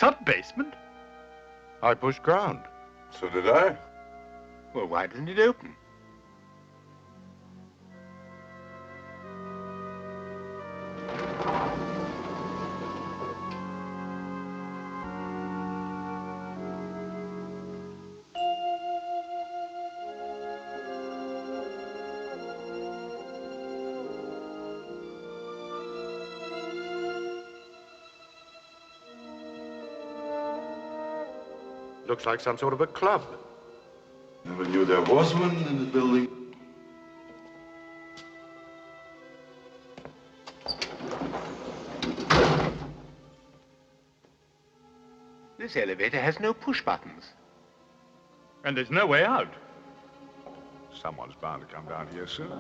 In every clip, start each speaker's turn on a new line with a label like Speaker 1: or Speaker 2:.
Speaker 1: sub-basement?
Speaker 2: I pushed ground.
Speaker 3: So did I.
Speaker 1: Well, why didn't it open?
Speaker 2: Looks like some sort of a club.
Speaker 3: Never knew there was one in the building.
Speaker 1: This elevator has no push buttons.
Speaker 4: And there's no way out. Someone's bound to come down here soon.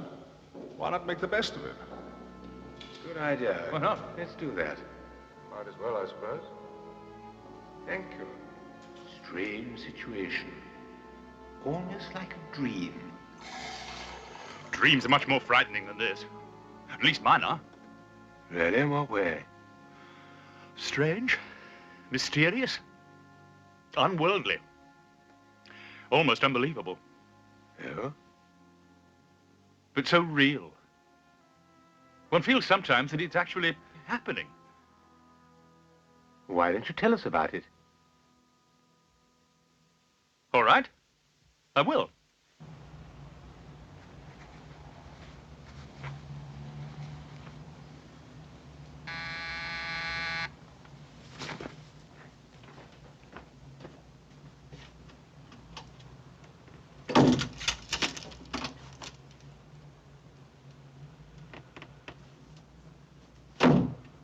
Speaker 4: Why not make the best of it?
Speaker 1: Good idea.
Speaker 4: Why not?
Speaker 1: Let's do that.
Speaker 2: Might as well, I suppose.
Speaker 1: Thank you. Strange situation. Almost like a dream.
Speaker 4: Dreams are much more frightening than this. At least mine are.
Speaker 1: Really? In what way?
Speaker 4: Strange, mysterious, unworldly, almost unbelievable.
Speaker 1: Yeah?
Speaker 4: But so real. One feels sometimes that it's actually happening.
Speaker 1: Why don't you tell us about it?
Speaker 4: All right, I will.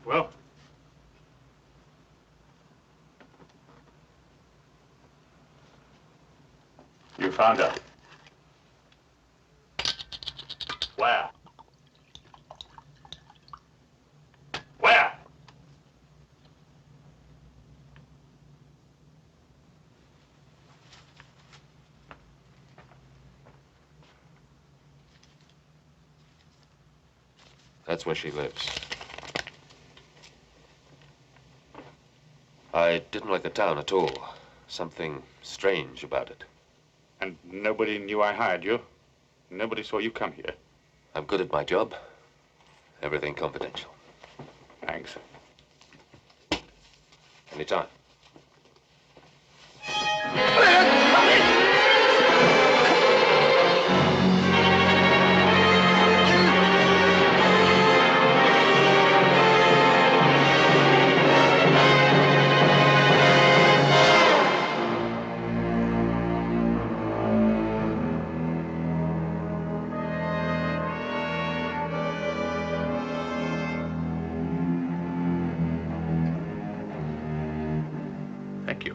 Speaker 4: Well, you found her. Where? Where?
Speaker 5: That's where she lives. I didn't like the town at all. Something strange about it.
Speaker 4: And nobody knew I hired you? Nobody saw you come here?
Speaker 5: I'm good at my job. Everything confidential.
Speaker 4: Thanks.
Speaker 5: Anytime.
Speaker 4: Thank you.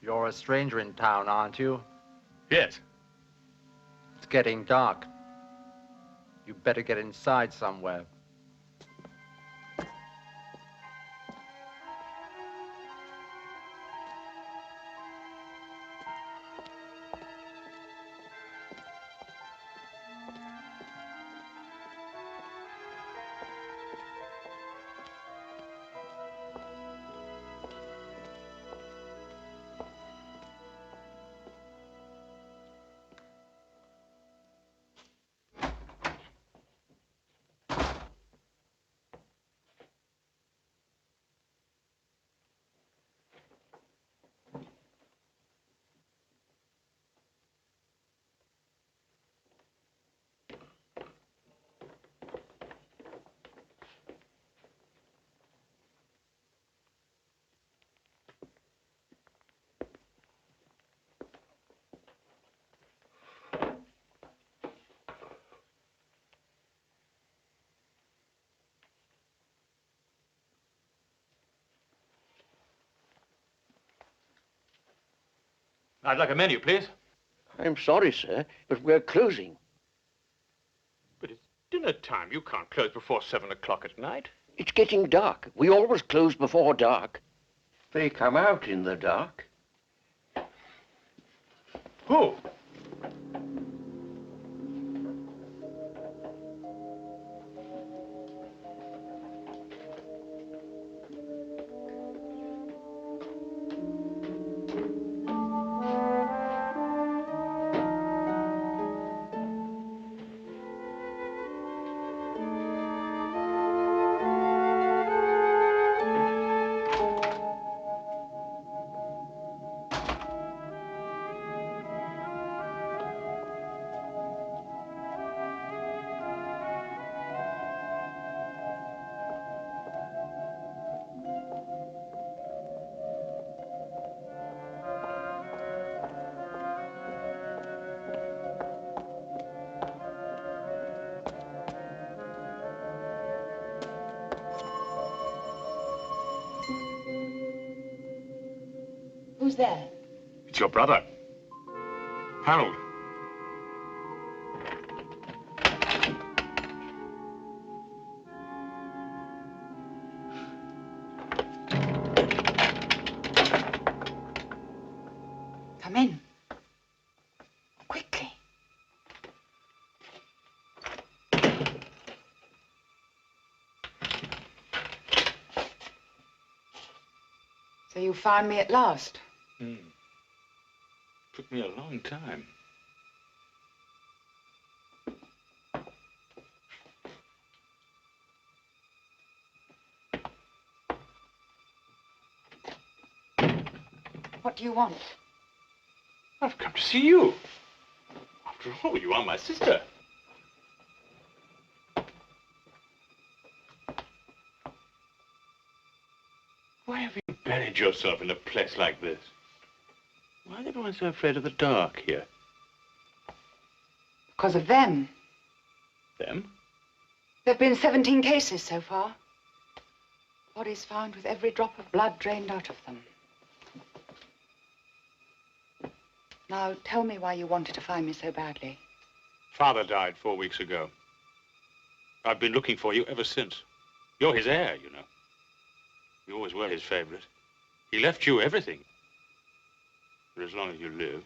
Speaker 6: You're a stranger in town, aren't you?
Speaker 4: Yes.
Speaker 6: It's getting dark. You better get inside somewhere.
Speaker 7: I'd like a menu, please.
Speaker 8: I'm sorry, sir, but we're closing.
Speaker 7: But it's dinner time. You can't close before 7 o'clock at night.
Speaker 8: It's getting dark. We always close before dark. They come out in the dark.
Speaker 7: Who?
Speaker 9: Who's there?
Speaker 4: It's your brother, Harold.
Speaker 9: Come in. Quickly. So you found me at last?
Speaker 7: Took me a long time.
Speaker 9: What do you want?
Speaker 7: I've come to see you. After all, you are my sister. Why have you buried yourself in a place like this? Why is everyone so afraid of the dark here?
Speaker 9: Because of them.
Speaker 7: Them?
Speaker 9: There have been 17 cases so far. Bodies found with every drop of blood drained out of them. Now, tell me why you wanted to find me so badly.
Speaker 7: Father died 4 weeks ago. I've been looking for you ever since. You're his heir, you know. You always were his favorite. He left you everything. For as long as you live.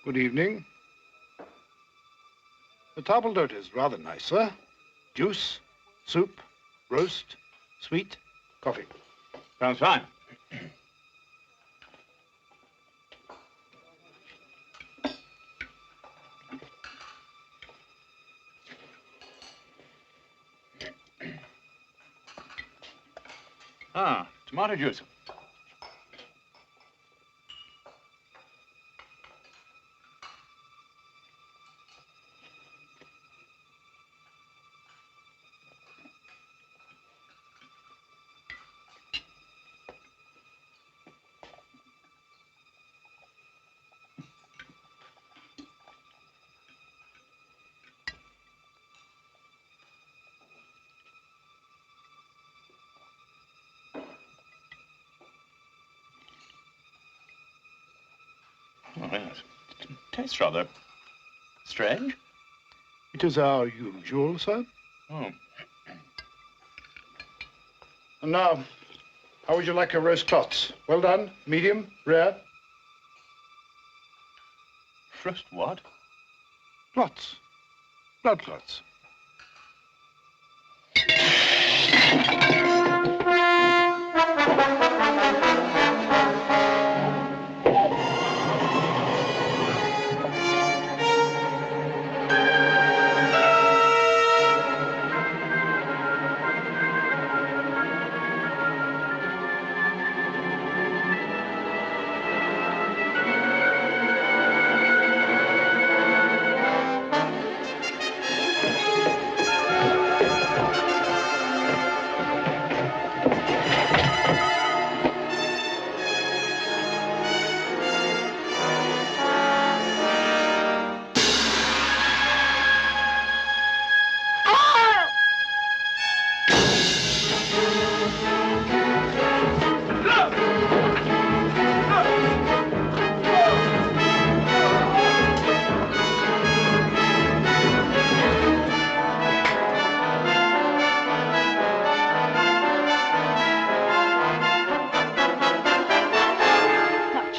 Speaker 10: Good evening. The table d'hote is rather nice, sir. Juice, soup, roast, sweet, coffee.
Speaker 7: Sounds fine. Tomato juice.
Speaker 10: Oh, yes. It tastes rather strange. It is our usual, sir. Oh. And now, how would you like a roast clots? Well done, medium, rare? Roast what? Clots. Blood clots.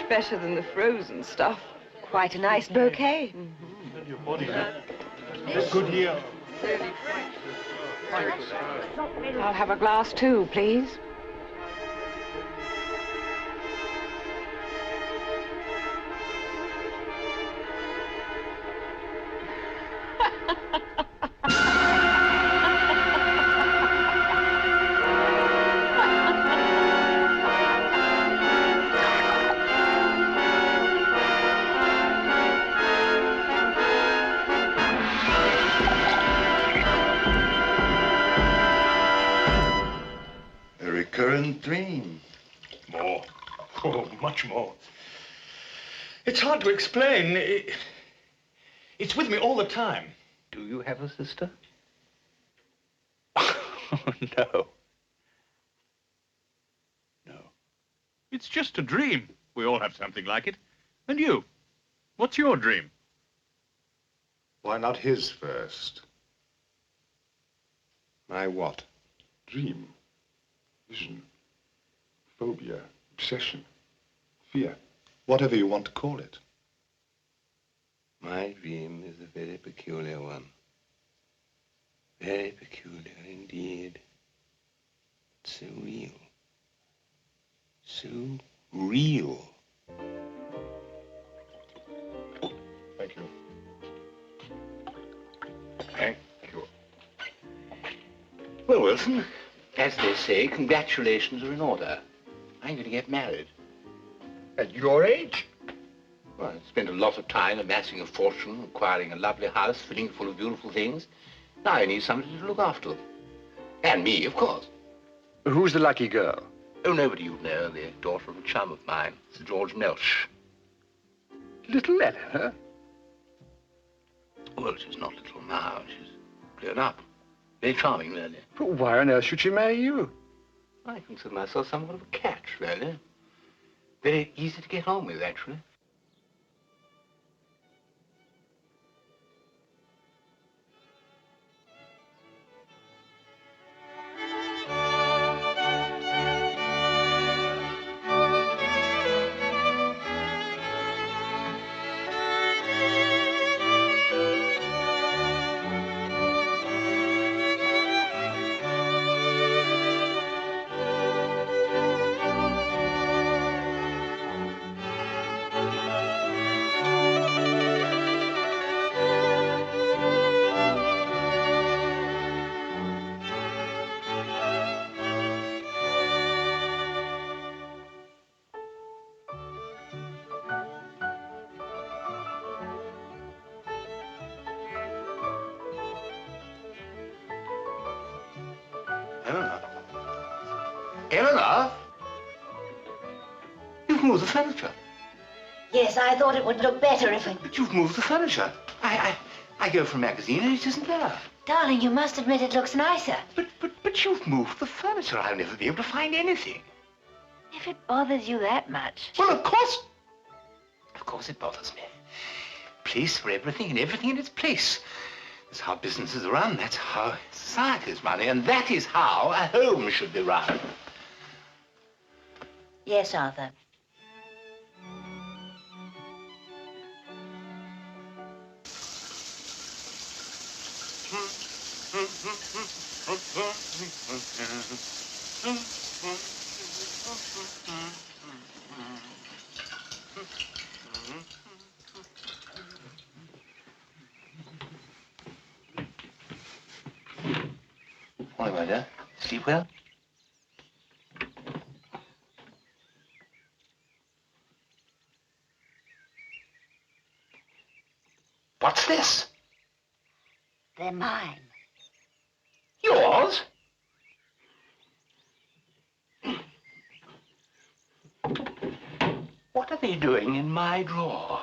Speaker 9: Better than the frozen stuff. Quite a nice bouquet.
Speaker 7: Your body, good year.
Speaker 9: I'll have a glass too, please.
Speaker 3: Recurrent dream.
Speaker 7: More. Oh, much more. It's hard to explain. It's with me all the time.
Speaker 1: Do you have a sister?
Speaker 7: No. No. It's just a dream. We all have something like it. And you? What's your dream?
Speaker 2: Why not his first? My what?
Speaker 3: Dream. Vision. Phobia. Obsession. Fear.
Speaker 2: Whatever you want to call it.
Speaker 11: My dream is a very peculiar one. Very peculiar indeed. So real. So real.
Speaker 2: Thank you.
Speaker 1: Thank you. Well, Wilson, as they say, congratulations are in order. I'm going to get married.
Speaker 10: At your age?
Speaker 1: Well, I spent a lot of time amassing a fortune, acquiring a lovely house, filling it full of beautiful things. Now I need somebody to look after them. And me, of course.
Speaker 10: Who's the lucky girl?
Speaker 1: Oh, nobody you know, the daughter of a chum of mine, Sir George Melch.
Speaker 10: Little Ella, huh?
Speaker 1: Well, she's not little now. She's grown up. Very charming, really.
Speaker 10: But why on earth should she marry you?
Speaker 1: I consider myself somewhat of a catch, really. Very easy to get on with, actually. Eleanor? You've moved the furniture.
Speaker 12: Yes, I thought it would look better if
Speaker 1: But you've moved the furniture. I go for a magazine and it isn't there.
Speaker 12: Darling, you must admit it looks nicer.
Speaker 1: But you've moved the furniture. I'll never be able to find anything.
Speaker 12: If it bothers you that much.
Speaker 1: Well, of course it bothers me. Place for everything and everything in its place. That's how businesses are run. That's how societies run. And that is how a home should be run.
Speaker 12: Yes, Arthur.
Speaker 1: Morning, my dear. Sleep well? What's this?
Speaker 12: They're mine.
Speaker 1: Yours? What are they doing in my drawer?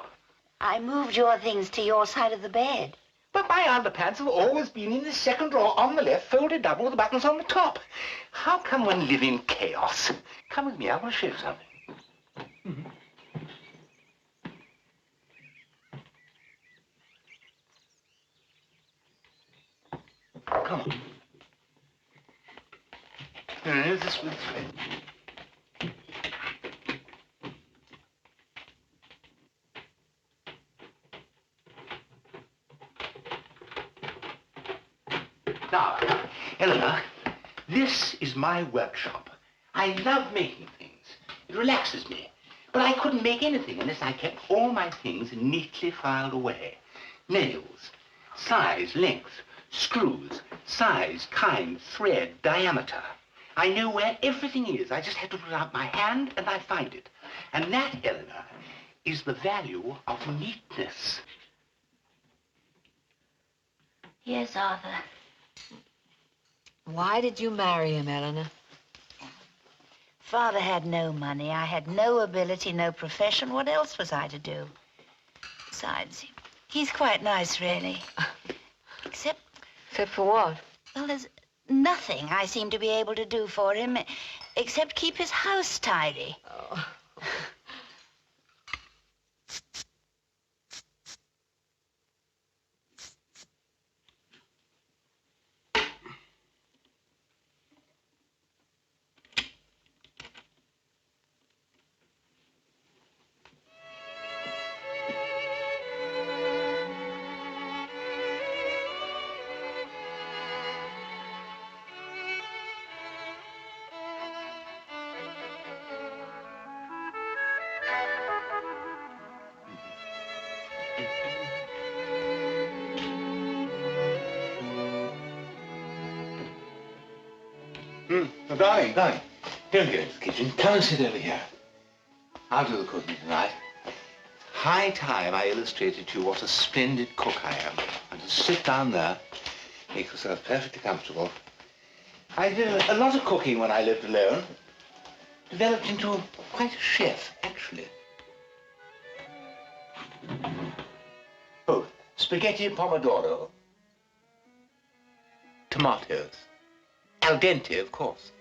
Speaker 12: I moved your things to your side of the bed.
Speaker 1: But my underpants have always been in the second drawer on the left, folded double with the buttons on the top. How can one live in chaos? Come with me, I want to show you something. Come on. No, this way. Now, Eleanor, this is my workshop. I love making things. It relaxes me. But I couldn't make anything unless I kept all my things neatly filed away. Nails, size, length, screws, size, kind, thread, diameter. I know where everything is. I just have to put out my hand and I find it. And that, Eleanor, is the value of neatness.
Speaker 12: Yes, Arthur.
Speaker 13: Why did you marry him, Eleanor?
Speaker 12: Father had no money. I had no ability, no profession. What else was I to do? Besides, he's quite nice, really. Except
Speaker 13: for what?
Speaker 12: Well, there's nothing I seem to be able to do for him except keep his house tidy.
Speaker 13: Oh.
Speaker 1: Oh, darling, don't go into the kitchen. Come and sit over here. I'll do the cooking tonight. High time I illustrated to you what a splendid cook I am. And just sit down there, make yourself perfectly comfortable. I did a lot of cooking when I lived alone. Developed into quite a chef, actually. Oh, spaghetti pomodoro. Tomatoes. Al dente, of course.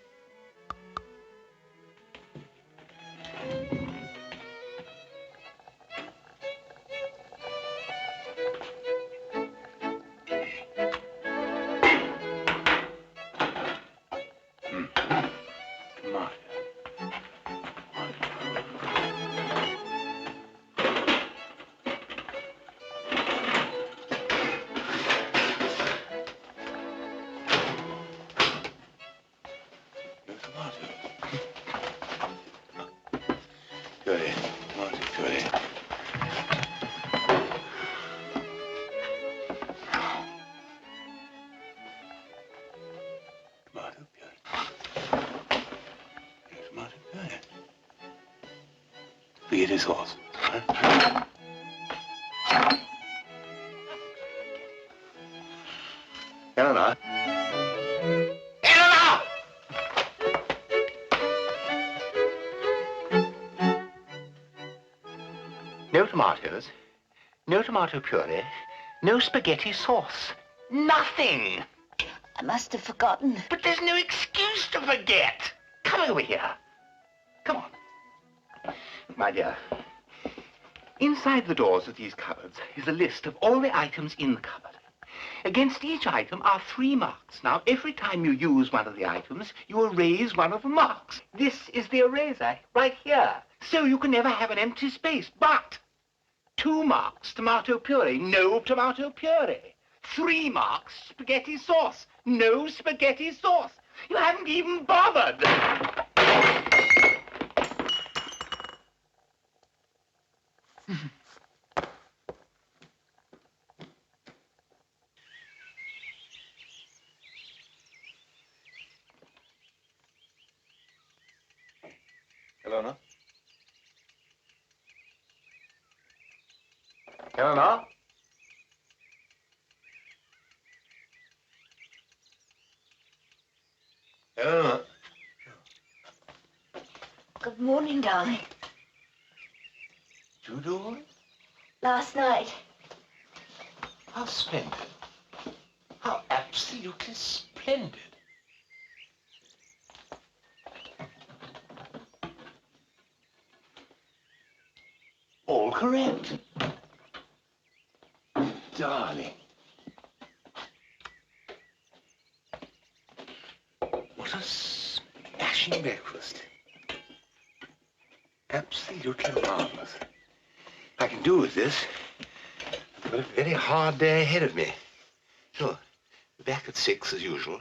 Speaker 1: Forget his horse. Eleanor? Eleanor! No tomatoes, no tomato puree, no spaghetti sauce. Nothing.
Speaker 12: I must have forgotten.
Speaker 1: But there's no excuse to forget. Come over here. Come on. My dear, inside the doors of these cupboards is a list of all the items in the cupboard. Against each item are 3 marks. Now, every time you use one of the items, you erase one of the marks. This is the eraser, right here. So you can never have an empty space. But 2 marks, tomato puree, no tomato puree. 3 marks, spaghetti sauce, no spaghetti sauce. You haven't even bothered.
Speaker 2: Eleanor?
Speaker 1: Eleanor?
Speaker 2: Eleanor?
Speaker 12: Good morning, darling.
Speaker 1: You doing?
Speaker 12: Last night.
Speaker 1: How splendid. How absolutely splendid. All correct. Darling. What a smashing breakfast. Absolutely marvelous. I can do with this. I've got a very hard day ahead of me. So, back at 6 as usual.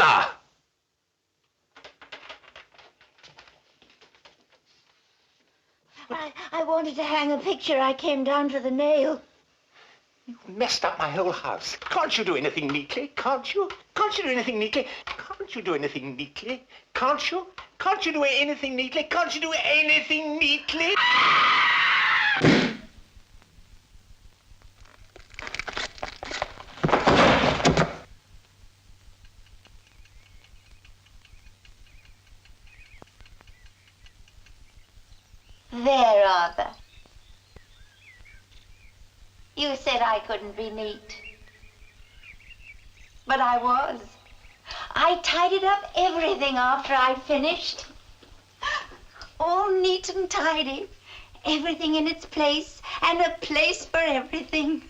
Speaker 1: Eleanor!
Speaker 12: I wanted to hang a picture. I came down to the nail.
Speaker 1: You've messed up my whole house. Can't you do anything neatly? Can't you? Can't you do anything neatly? Can't you do anything neatly? Can't you? Can't you do anything neatly? Can't you do anything neatly?
Speaker 12: There, Arthur. You said I couldn't be neat. But I was. I tidied up everything after I'd finished. All neat and tidy. Everything in its place, and a place for everything.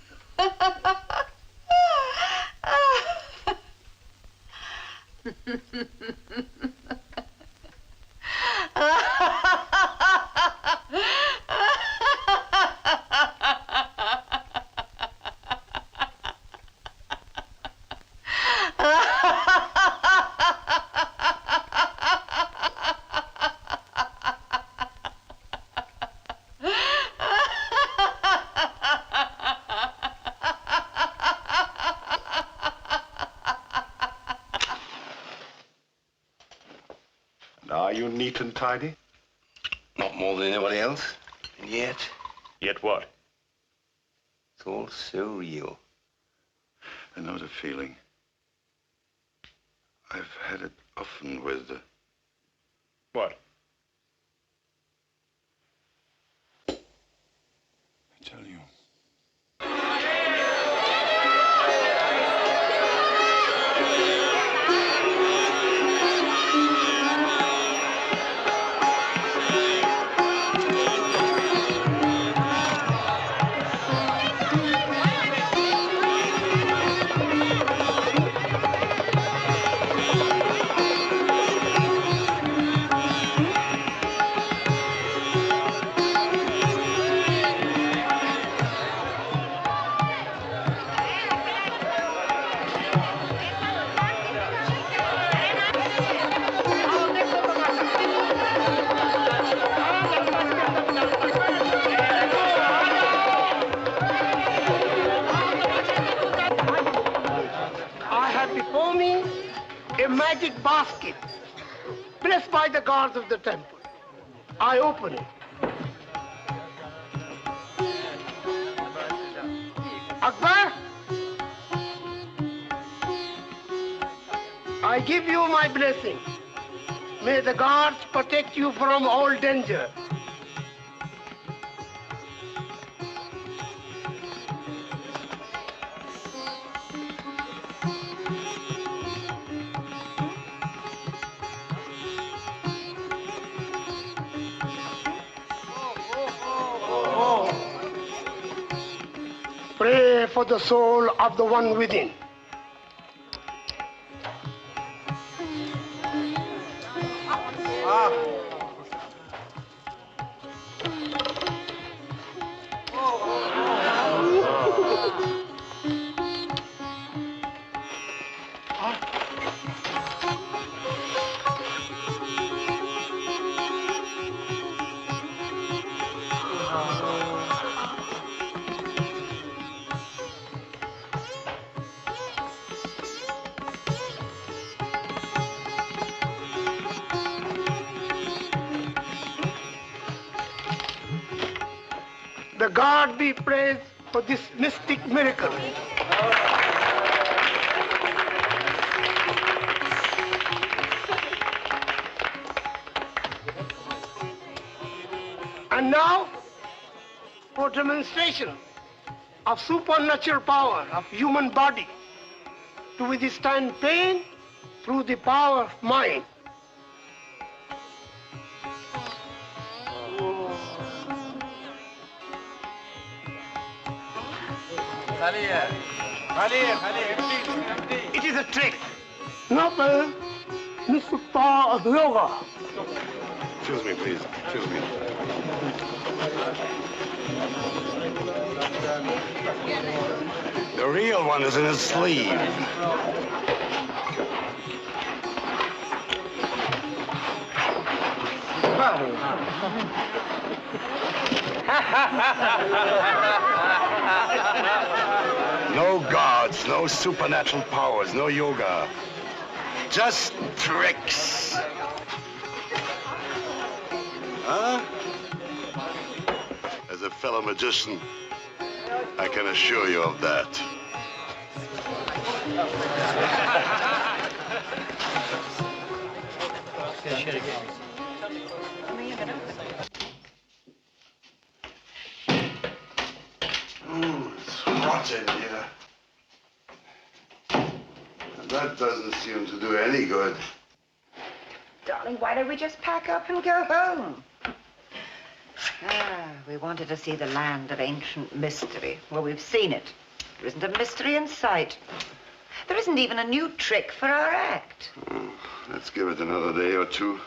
Speaker 3: Are you neat and tidy?
Speaker 11: Not more than anybody else. And yet,
Speaker 4: Yet what?
Speaker 11: it's all so real.
Speaker 3: I know the feeling. I've had it often with the...
Speaker 4: What?
Speaker 3: I tell you.
Speaker 14: Before me, a magic basket, blessed by the gods of the temple. I open it. Akbar, I give you my blessing. May the gods protect you from all danger. Pray for the soul of the one within. The God be praised for this mystic miracle. And now, for demonstration of supernatural power of human body to withstand pain through the power of mind.
Speaker 1: It is a trick.
Speaker 14: Noble, Mr. Paul of Yoga.
Speaker 3: Excuse me, please. Excuse me.
Speaker 11: The real one is in his sleeve. No gods, no supernatural powers, no yoga. Just tricks. Huh? As a fellow magician, I can assure you of that. It's hot in here. And that doesn't seem to do any good.
Speaker 9: Darling, why don't we just pack up and go home? We wanted to see the land of ancient mystery. Well, we've seen it. There isn't a mystery in sight. There isn't even a new trick for our act.
Speaker 11: Oh, let's give it another day or two.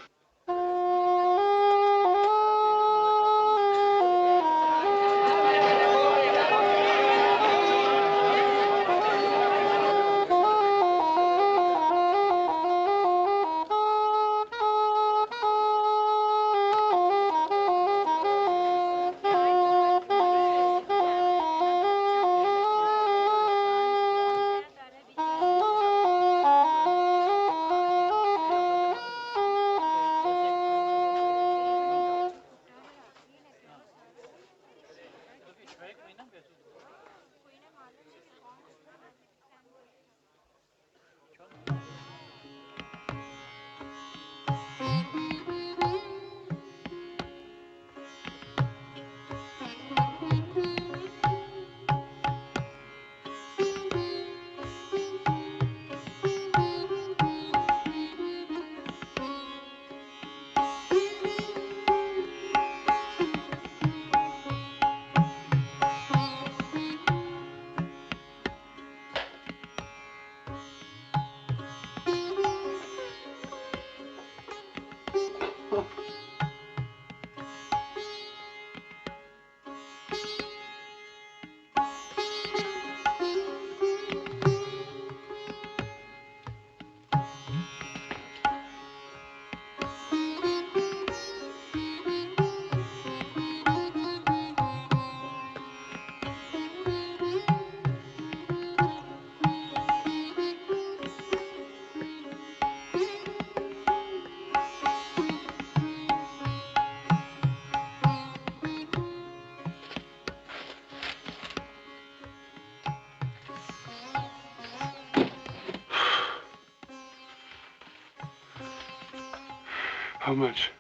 Speaker 3: How much?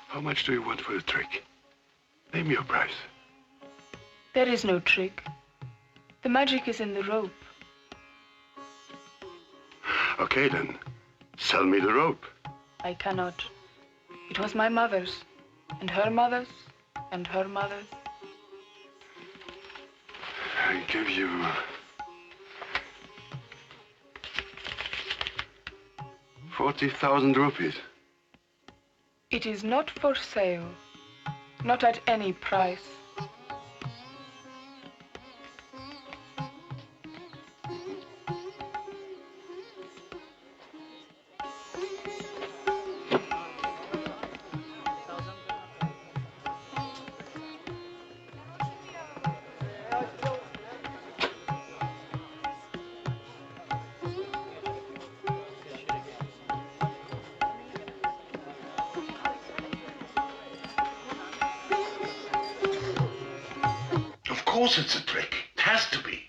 Speaker 3: How much do you want for the trick? Name your price.
Speaker 15: There is no trick. The magic is in the rope.
Speaker 3: Okay, then. Sell me the rope.
Speaker 15: I cannot. It was my mother's, and her mother's, and her mother's.
Speaker 3: I give you 40,000 rupees.
Speaker 15: It is not for sale. Not at any price.
Speaker 3: Of course it's a trick. It has to be.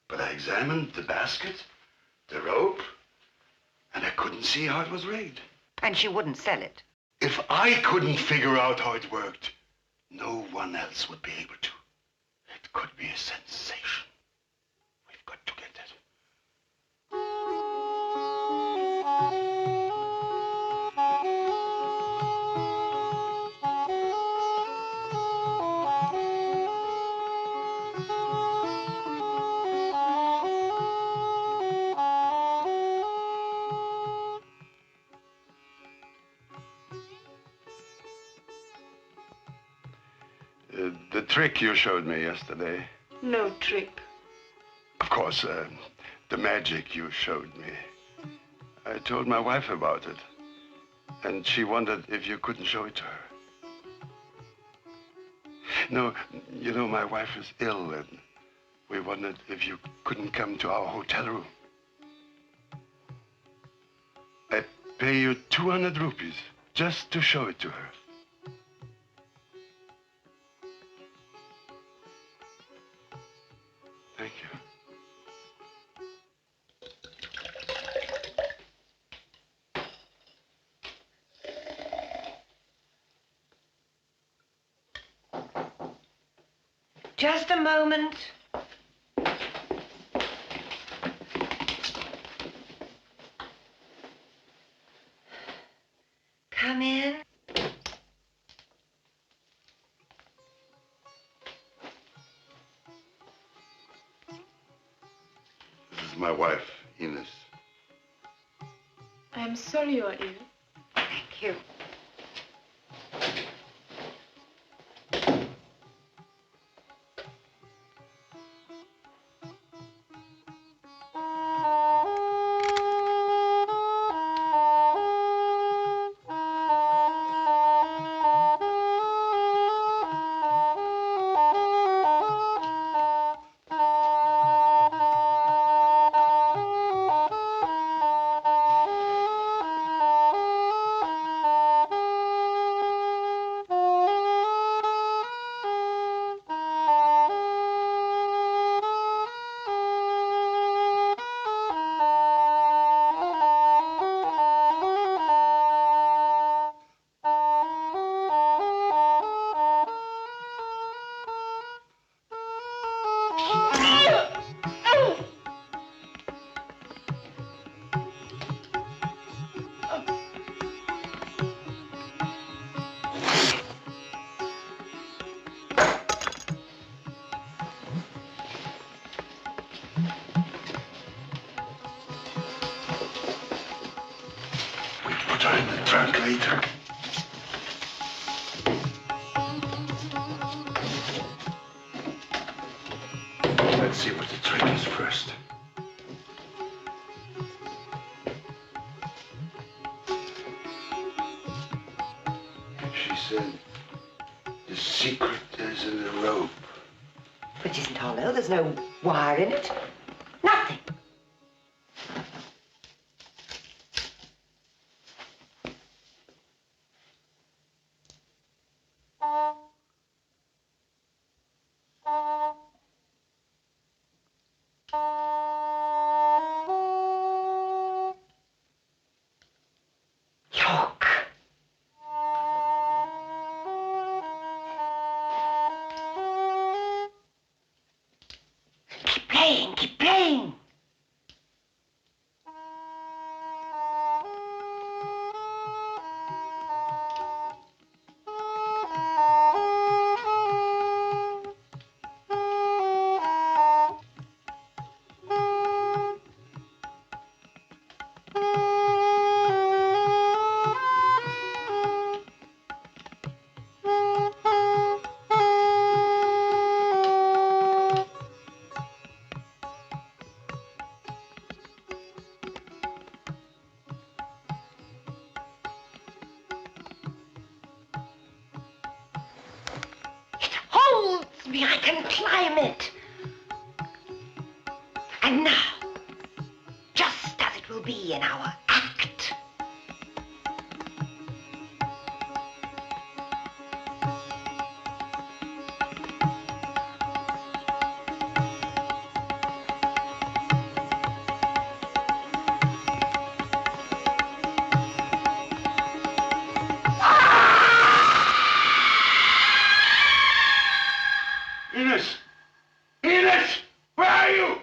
Speaker 3: But I examined the basket, the rope, and I couldn't see how it was rigged.
Speaker 9: And she wouldn't sell it.
Speaker 3: If I couldn't figure out how it worked, no one else would be able to. It could be a sensation. We've got to get it. The trick you showed me yesterday.
Speaker 15: No trick.
Speaker 3: Of course, the magic you showed me. I told my wife about it. And she wondered if you couldn't show it to her. No, you know, my wife is ill, and we wondered if you couldn't come to our hotel room. I pay you 200 rupees just to show it to her. Thank you.
Speaker 9: Just a moment. Come in.
Speaker 3: This is my wife, Ines.
Speaker 15: I'm sorry you are ill.
Speaker 9: Thank you.
Speaker 3: Put her in the trunk later. Let's see what the trick is first. She said the secret is in the rope.
Speaker 9: Which isn't hollow. There's no wire in it. Nothing. Keep playing. Me, I can climb it. And now, just as it will be in our act.
Speaker 3: Ines! Ines! Where are you?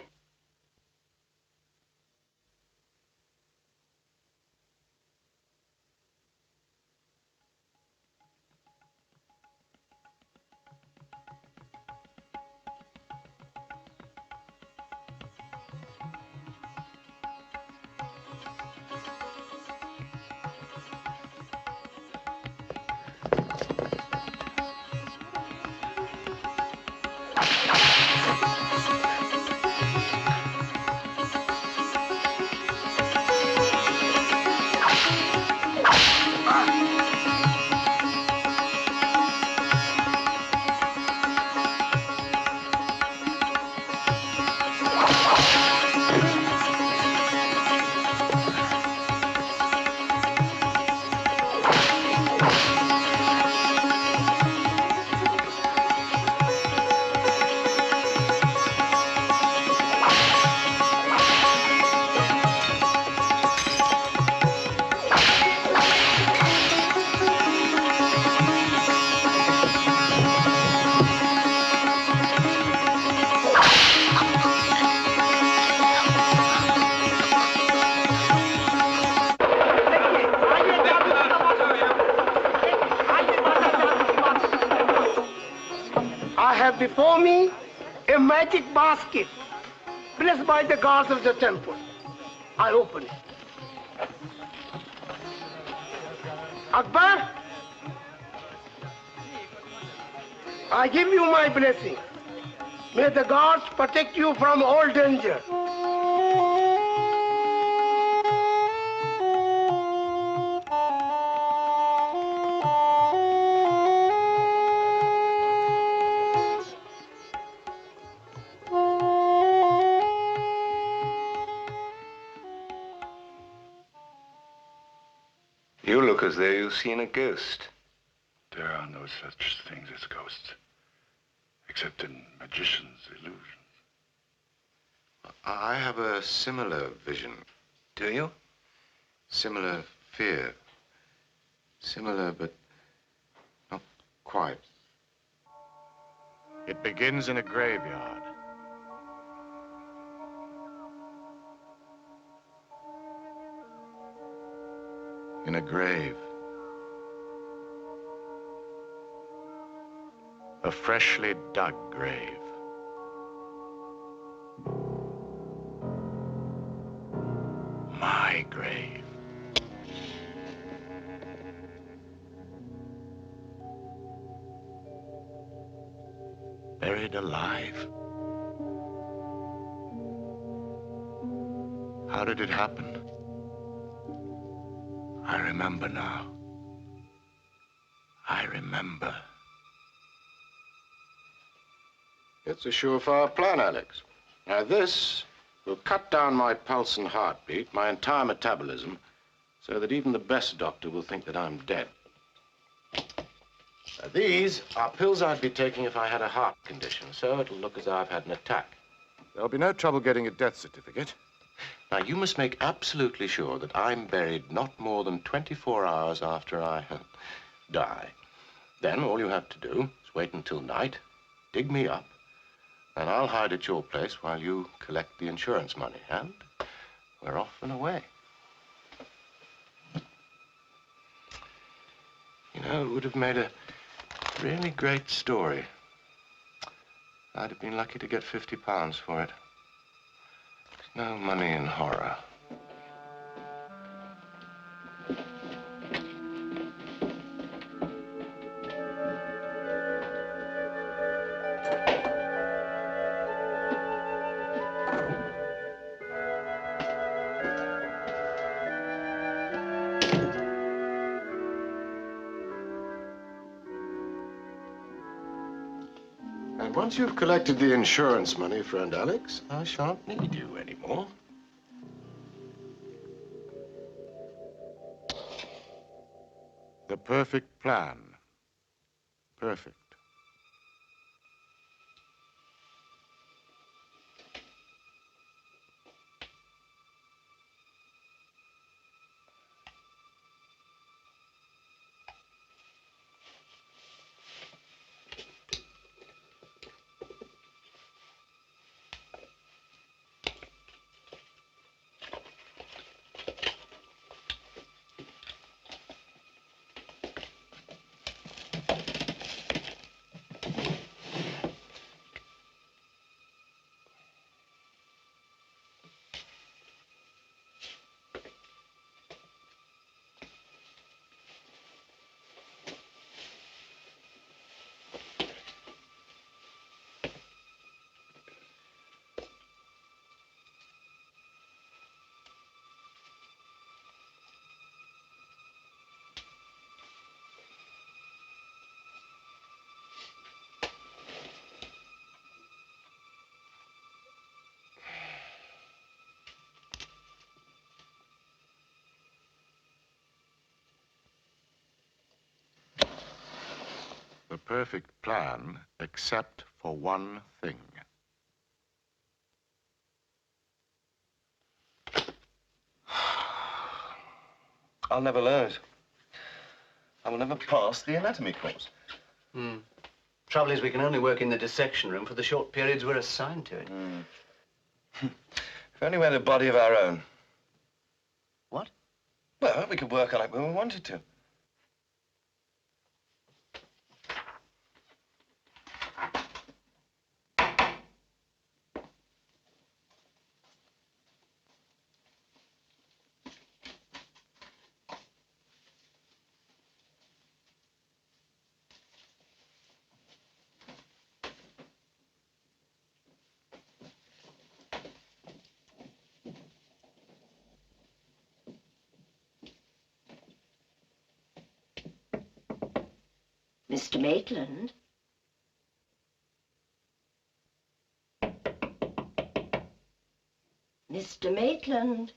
Speaker 14: I have before me a magic basket blessed by the gods of the temple. I open it. Akbar, I give you my blessing. May the gods protect you from all danger.
Speaker 11: You look as though you've seen a ghost.
Speaker 3: There are no such things as ghosts, except in magicians' illusions.
Speaker 11: I have a similar vision. Do you? Similar fear. Similar, but not quite.
Speaker 10: It begins in a graveyard.
Speaker 11: In a grave.
Speaker 10: A freshly dug grave. My grave. Buried alive. How did it happen? I remember now. I remember.
Speaker 16: It's a surefire plan, Alex. Now this will cut down my pulse and heartbeat, my entire metabolism, so that even the best doctor will think that I'm dead. Now, these are pills I'd be taking if I had a heart condition, so it'll look as though I've had an attack.
Speaker 10: There'll be no trouble getting a death certificate.
Speaker 16: Now, you must make absolutely sure that I'm buried not more than 24 hours after I die. Then all you have to do is wait until night, dig me up, and I'll hide at your place while you collect the insurance money. And we're off and away. You know, it would have made a really great story. I'd have been lucky to get £50 for it. There's no money in horror. Once you've collected the insurance money, friend Alex, I shan't need you anymore.
Speaker 10: The perfect plan. Perfect. The perfect plan, except for one thing.
Speaker 16: I'll never learn it. I will never pass the anatomy course.
Speaker 17: Trouble is, we can only work in the dissection room for the short periods we're assigned to it.
Speaker 16: If only we had a body of our own.
Speaker 17: What?
Speaker 16: Well, we could work on it when we wanted to.
Speaker 12: Mr. Maitland? Mr. Maitland?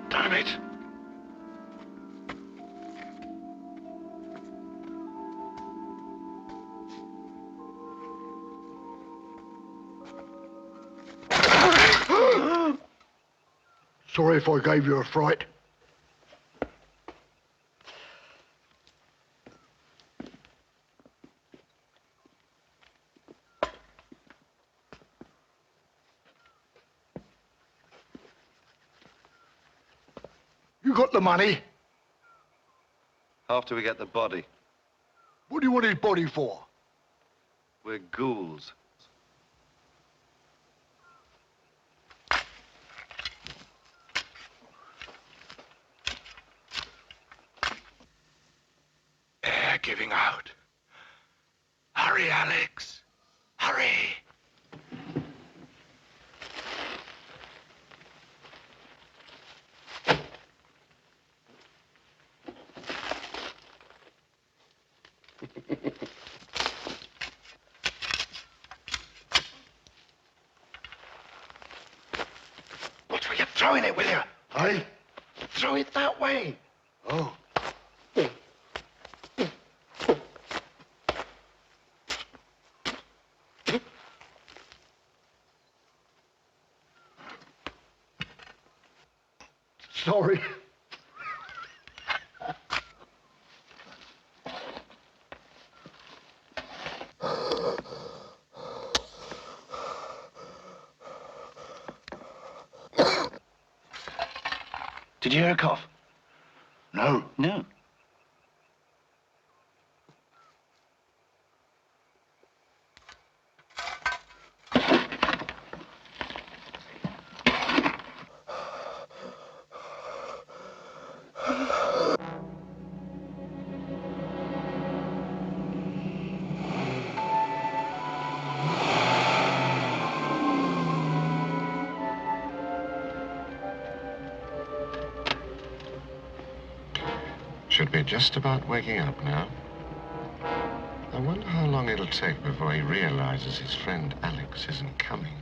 Speaker 3: Damn it!
Speaker 10: Sorry if I gave you a fright. You got the money?
Speaker 18: After we get the body.
Speaker 10: What do you want his body for?
Speaker 18: We're ghouls.
Speaker 3: Air giving out. Hurry, Alex. Hurry. Watch where you're throwing it, will you?
Speaker 10: Hey?
Speaker 3: Throw it that way.
Speaker 10: Oh. Sorry.
Speaker 3: Did you hear a cough?
Speaker 10: No.
Speaker 3: No.
Speaker 16: Should be just about waking up now. I wonder how long it'll take before he realizes his friend Alex isn't coming.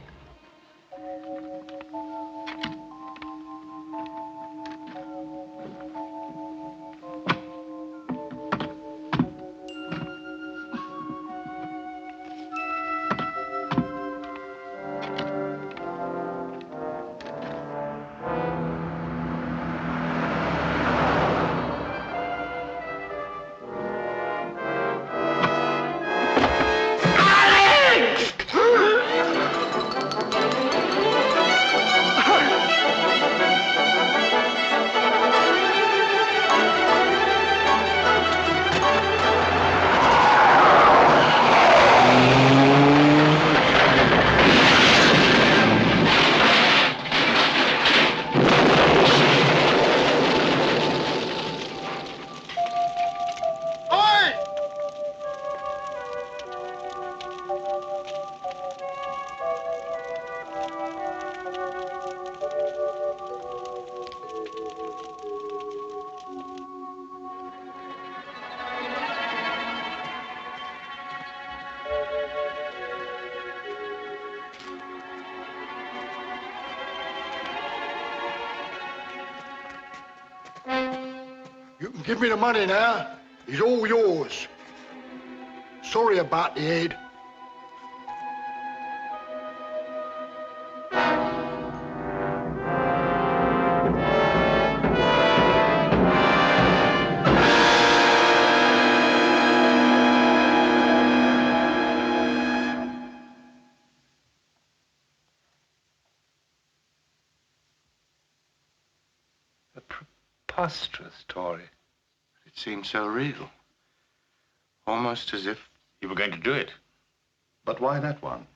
Speaker 10: Give me the money now. It's all yours. Sorry about the head.
Speaker 11: A preposterous story.
Speaker 16: It seemed so real. Almost as if you were going to do it.
Speaker 4: But why that one?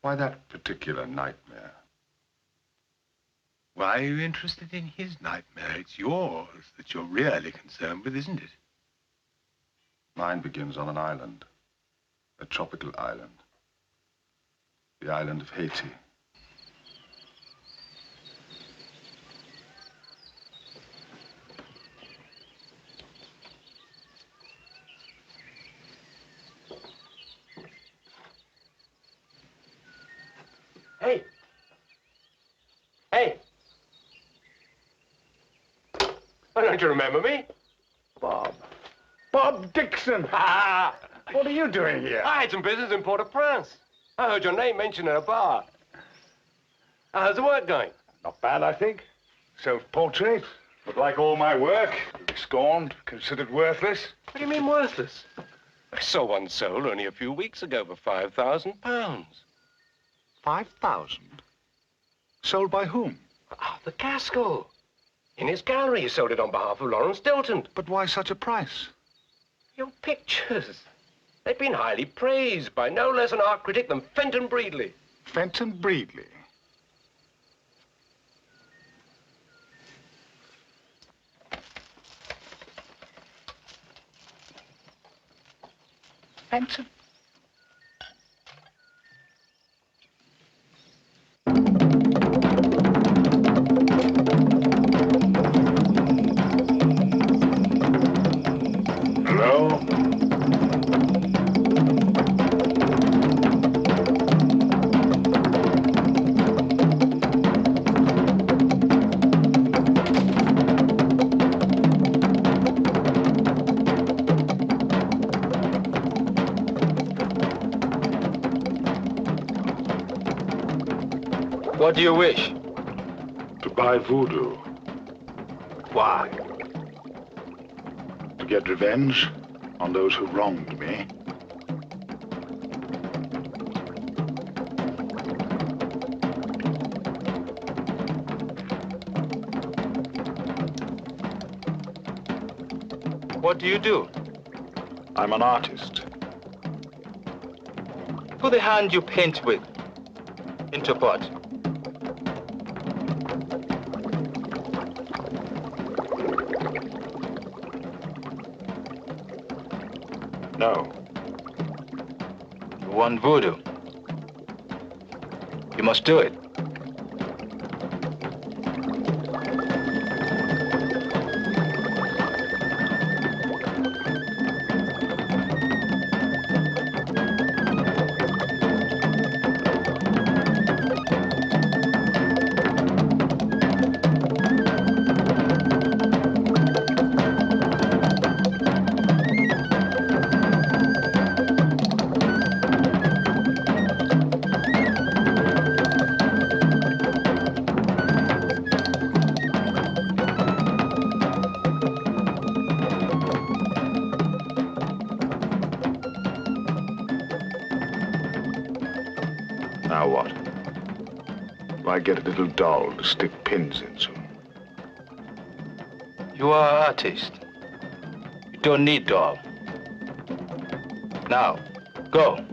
Speaker 4: Why that particular nightmare?
Speaker 11: Why are you interested in his nightmare? It's yours that you're really concerned with, isn't it?
Speaker 4: Mine begins on an island. A tropical island. The island of Haiti.
Speaker 8: Hey! Hey! Oh, don't you remember me?
Speaker 11: Bob. Bob Dixon! What are you doing here?
Speaker 8: I had some business in Port-au-Prince. I heard your name mentioned in a bar. How's the work going?
Speaker 11: Not bad, I think. Self-portrait. But like all my work, scorned, considered worthless.
Speaker 8: What do you mean worthless? I saw one sold only a few weeks ago for £5,000.
Speaker 11: 5,000? Sold by whom?
Speaker 8: The Gaskell. In his gallery, he sold it on behalf of Lawrence Dilton.
Speaker 11: But why such a price?
Speaker 8: Your pictures. They've been highly praised by no less an art critic than Fenton Breedley.
Speaker 11: Fenton Breedley? Fenton?
Speaker 4: Hello?
Speaker 17: What do you wish?
Speaker 4: To buy voodoo.
Speaker 17: Why?
Speaker 4: To get revenge on those who wronged me.
Speaker 17: What do you do?
Speaker 4: I'm an artist.
Speaker 17: Put the hand you paint with into pot.
Speaker 4: No.
Speaker 17: You want voodoo? You must do it.
Speaker 4: Now what? Do I get a little doll to stick pins into?
Speaker 17: You are an artist. You don't need doll. Now, go.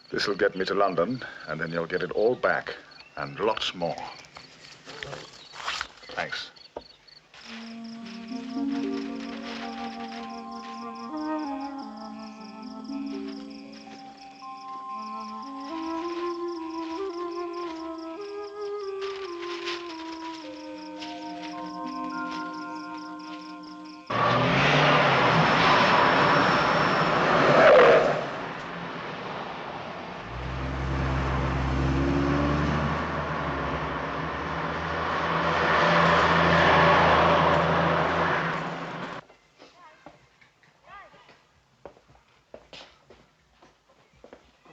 Speaker 4: This'll get me to London, and then you'll get it all back, and lots more. Thanks.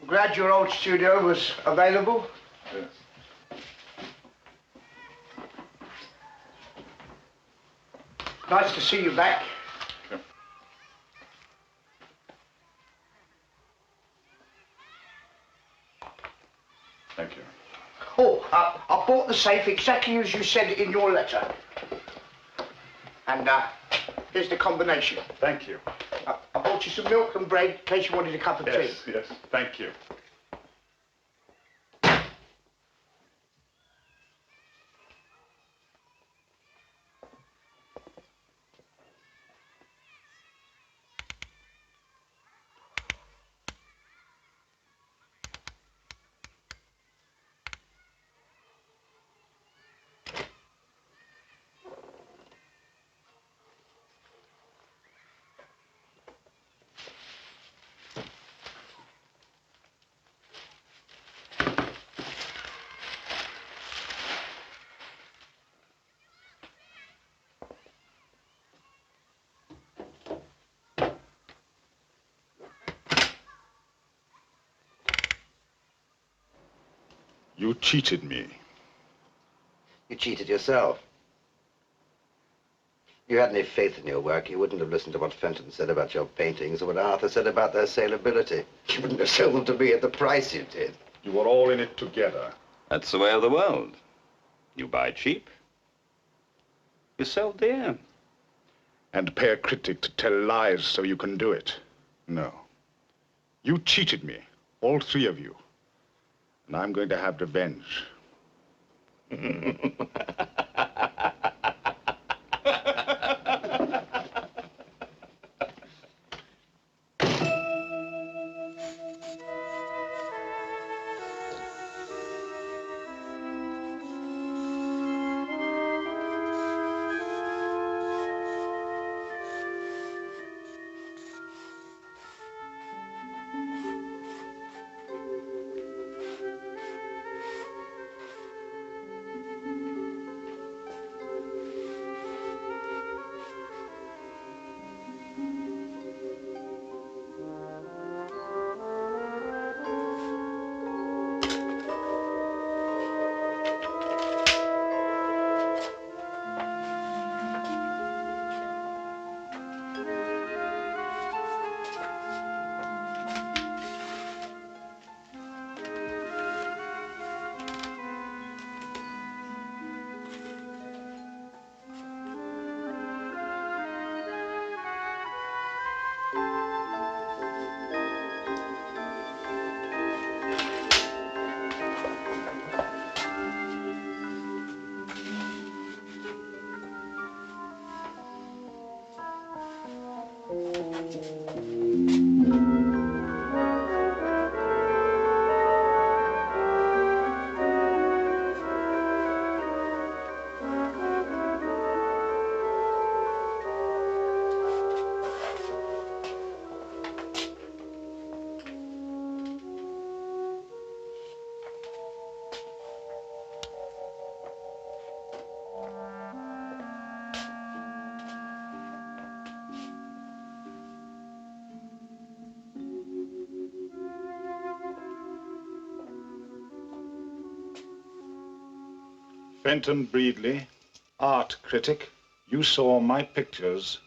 Speaker 14: Glad your old studio was available.
Speaker 4: Yes.
Speaker 14: Nice to see you back.
Speaker 4: Sure. Thank you.
Speaker 14: Oh, I bought the safe exactly as you said in your letter. And here's the combination.
Speaker 4: Thank you.
Speaker 14: I bought you some milk and bread in case you wanted a cup of tea.
Speaker 4: Yes, thank you. You cheated me.
Speaker 19: You cheated yourself. If you had any faith in your work, you wouldn't have listened to what Fenton said about your paintings or what Arthur said about their saleability. You wouldn't have sold them to me at the price you did.
Speaker 4: You were all in it together.
Speaker 20: That's the way of the world. You buy cheap, you sell dear.
Speaker 4: And pay a critic to tell lies so you can do it. No. You cheated me, all three of you. And I'm going to have revenge. Fenton Breedley, art critic, you saw my pictures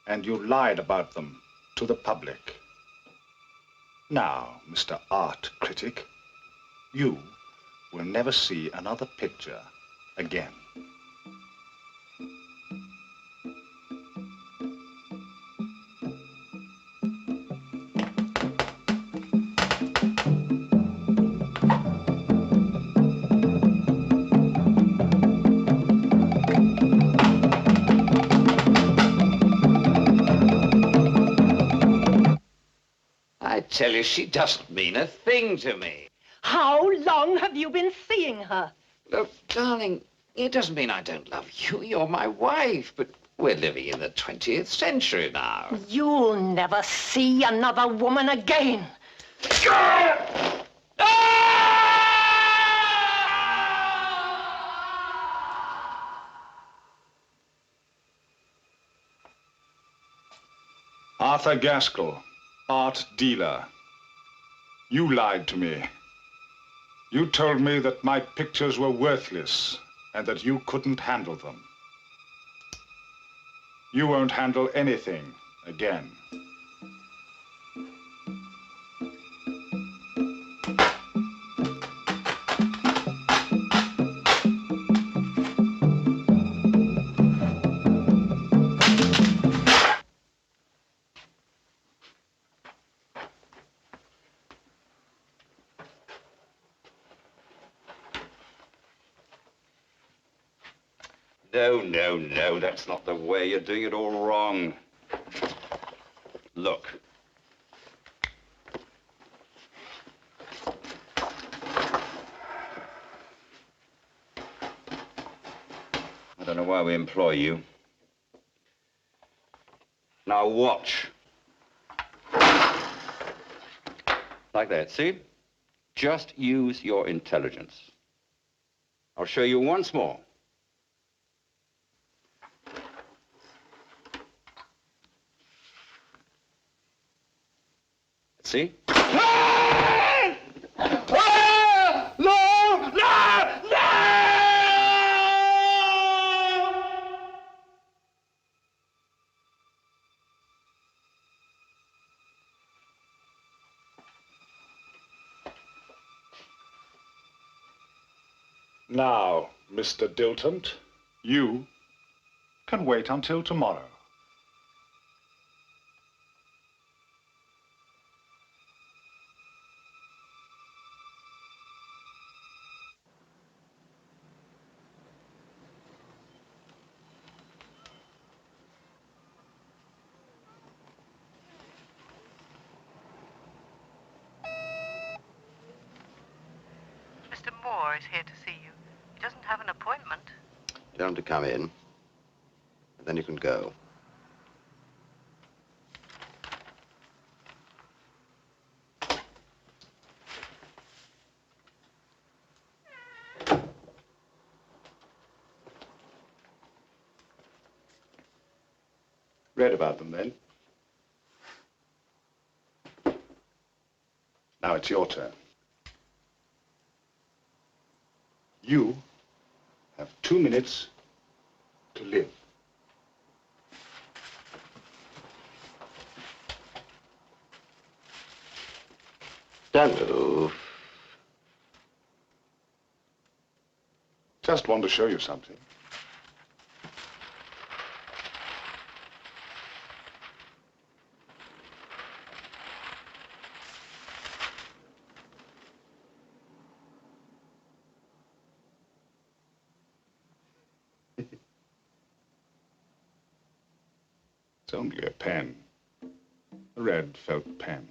Speaker 4: and you lied about them to the public. Now, Mr. Art Critic, you will never see another picture again.
Speaker 21: tell you, she doesn't mean a thing to me.
Speaker 22: How long have you been seeing her?
Speaker 21: Look, darling, it doesn't mean I don't love you. You're my wife, but we're living in the 20th century now.
Speaker 22: You'll never see another woman again.
Speaker 4: Arthur Gaskell, art dealer. You lied to me. You told me that my pictures were worthless and that you couldn't handle them. You won't handle anything again.
Speaker 20: No, that's not the way. You're doing it all wrong. Look. I don't know why we employ you. Now watch. Like that, see? Just use your intelligence. I'll show you once more. See?
Speaker 4: Now, Mr. Dilton, you can wait until tomorrow.
Speaker 23: Is here to see you. He doesn't have an appointment.
Speaker 19: Tell him to come in, and then you can go.
Speaker 4: Read about them, then? Now it's your turn. You have 2 minutes to live.
Speaker 19: Don't move.
Speaker 4: Just want to show you something. It's only a pen, a red felt pen.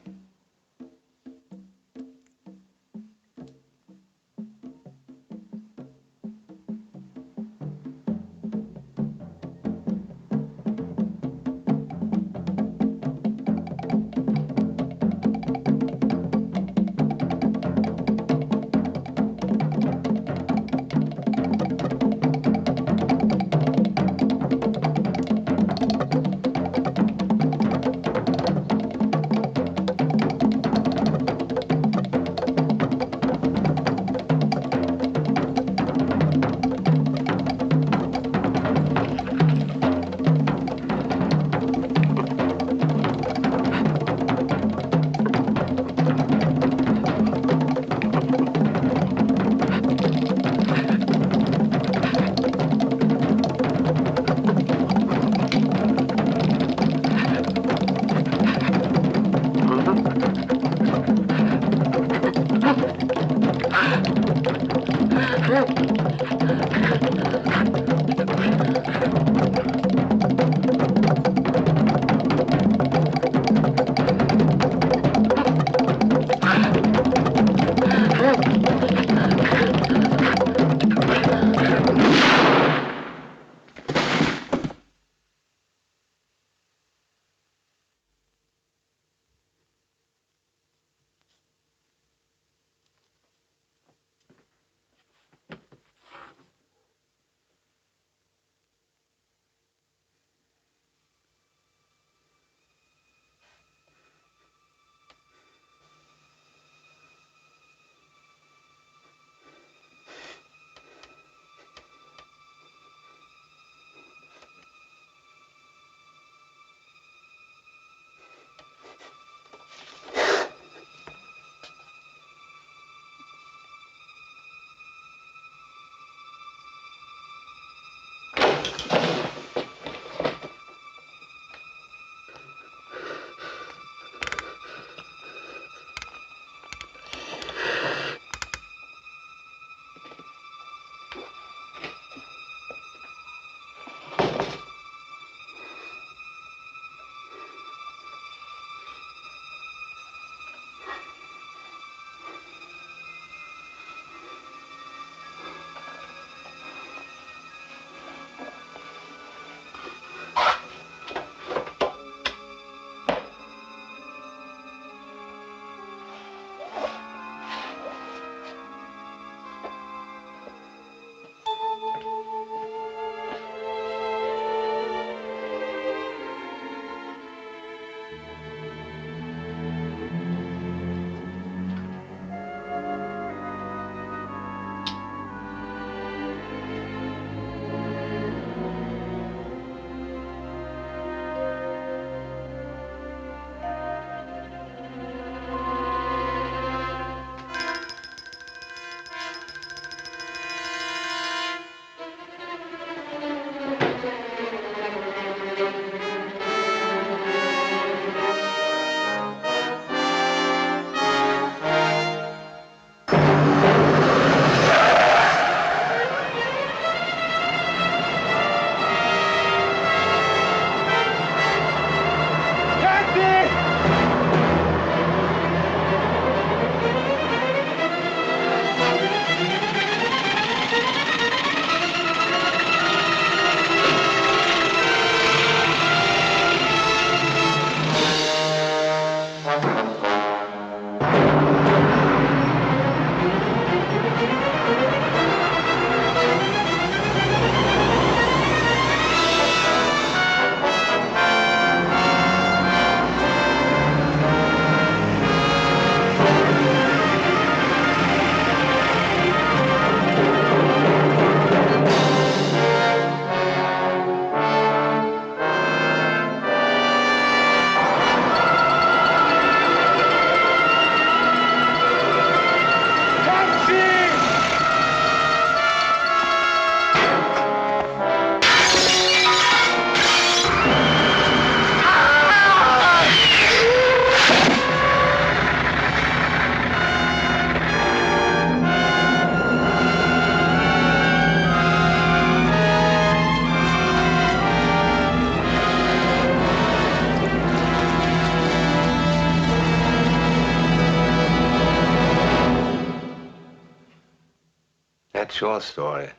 Speaker 5: That's your story.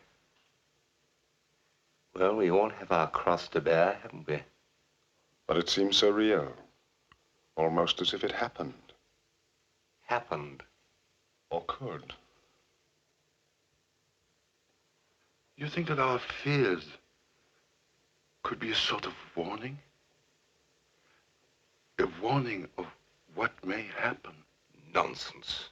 Speaker 5: Well, we all have our cross to bear, haven't we?
Speaker 10: But it seems so real. Almost as if it happened.
Speaker 5: Happened.
Speaker 10: Or could.
Speaker 3: You think that our fears could be a sort of warning? A warning of what may happen?
Speaker 5: Nonsense.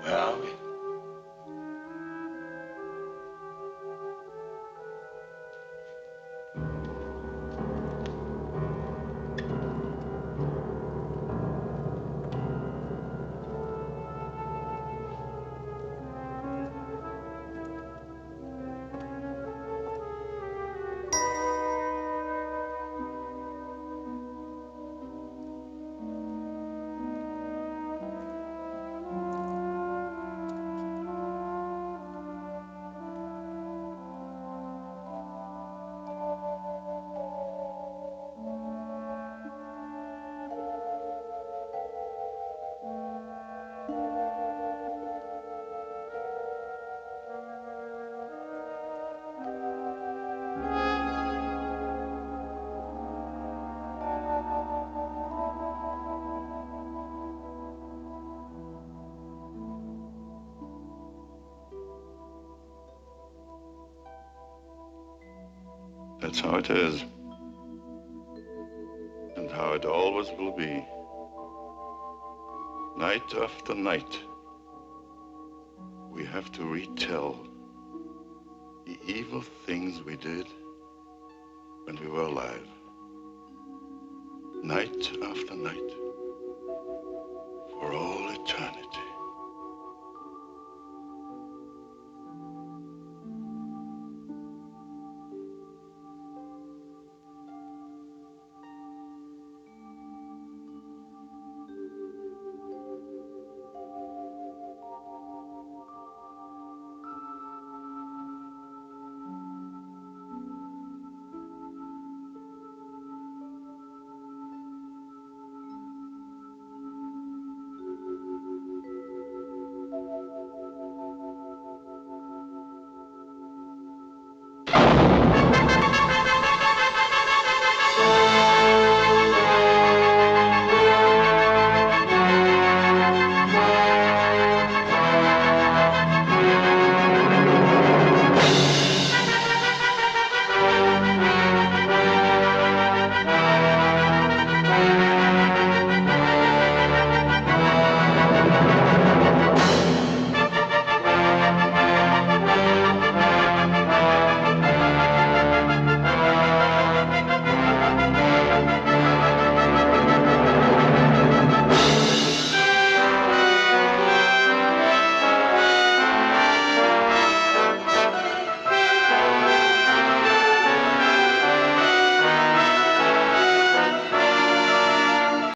Speaker 3: Where are we? That's how it is. And how it always will be. Night after night, we have to retell the evil things we did when we were alive. Night after night.